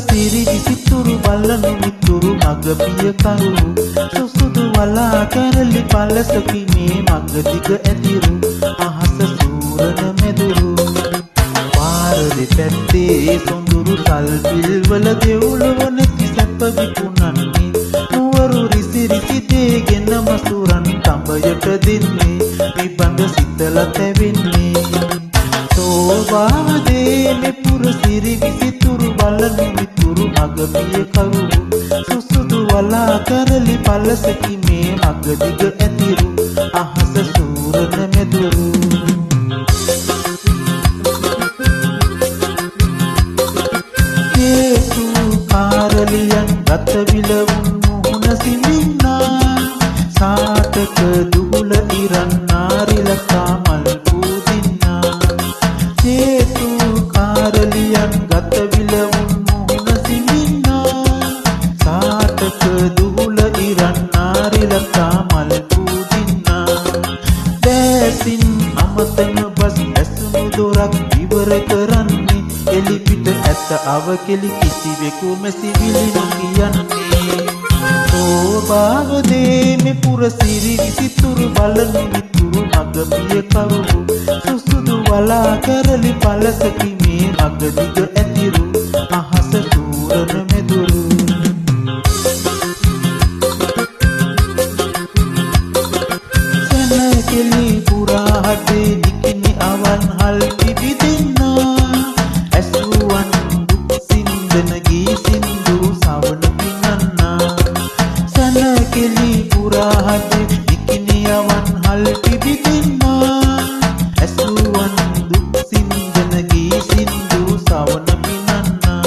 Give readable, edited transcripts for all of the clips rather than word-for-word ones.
සිරි විසිතුරු බලනු මිතුරු මග පිය කරු සුසුදු වලා කැරලි පලසකි මේ මග දිග ඇතිරු අහස සූරන මෙදුරු පාර දෙපැත්තේ සොඳුරු සල්පිල් වල දෙවුලව නැති සැප විකුණන්නේ නුවරු රිසි රිසි දේගෙන මසුරන් තඹයට දෙන්නේ විබඳ සිතල තැවෙන්නේ සෝවාදේ මෙ පුර සිරි විසිතුරු බලනු මිතුරු මග පිය කරු සුසුදු වලා කරලි පලසකි මේ මග දිග ඇතිරු අහස සූරන මෙදුරු හේතු කාරලියන් ගත විලවුන් මුහුණ සිඹින්නා සාටක දුහුල ඉරන් නාරිලකා මල් පූදින්නා හේතු කාරලියන් ගත විලවුන් මුහුණ සිඹින්නා සාටක දුහුල ඉරන් නාරිලකා මල් පූදින්නා දැසින් අමතන බස් ඇසුණු දොරක් ඉවර කරන්නේ එලිපිට ඇත අවකෙලි කිසිවෙකු මැසිවිලි නොකියන්නේ සෝභාවදේ මෙ පුර සිරි විසිතුරු බලනු මිතුරු මග පිය කරු සුසුදු වලා කරලි පලසකි මේ මග දිග ඇතිරු අහස සූරන මෙදුරු සැනකෙලි පුරා හටේ නිකිනි අවන් හල් පිබිදෙන්නා ඇසුවන් දුක් සින්දන ගී සින්දු සවන පිනන්නා සැනකෙලි පුරා හටේ නිකිනි අවන් හල් පිබිදෙන්නා ඇසුවන් දුක් සින්දන ගී සින්දු සවන පිනන්නා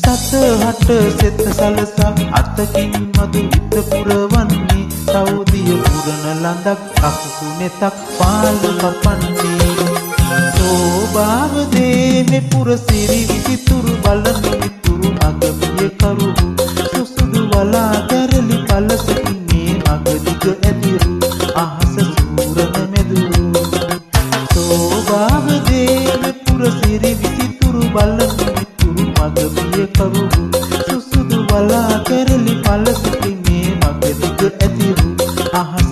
සතහට සෙත සලසා අතකින් මදු විත පුරවන්නේ සෞදිය පුරන ලඳක් අකුසු නෙතක් පාළු කපන්නේ සෝභාවදේ මෙ පුර සිරි විසිතුරු බලනු මිතුරු මග පිය කරු සුසුදු වලා කැරලි පලසකි මේ මග දිග ඇතිරු අහස සූරන මෙදුරු සෝභාවදේ මෙ පුර සිරි විසිතුරු බලනු මිතුරු මග පිය කරු සුසුදු වලා කැරලි පලසකි මේ මග දිග ඇතිරු අහස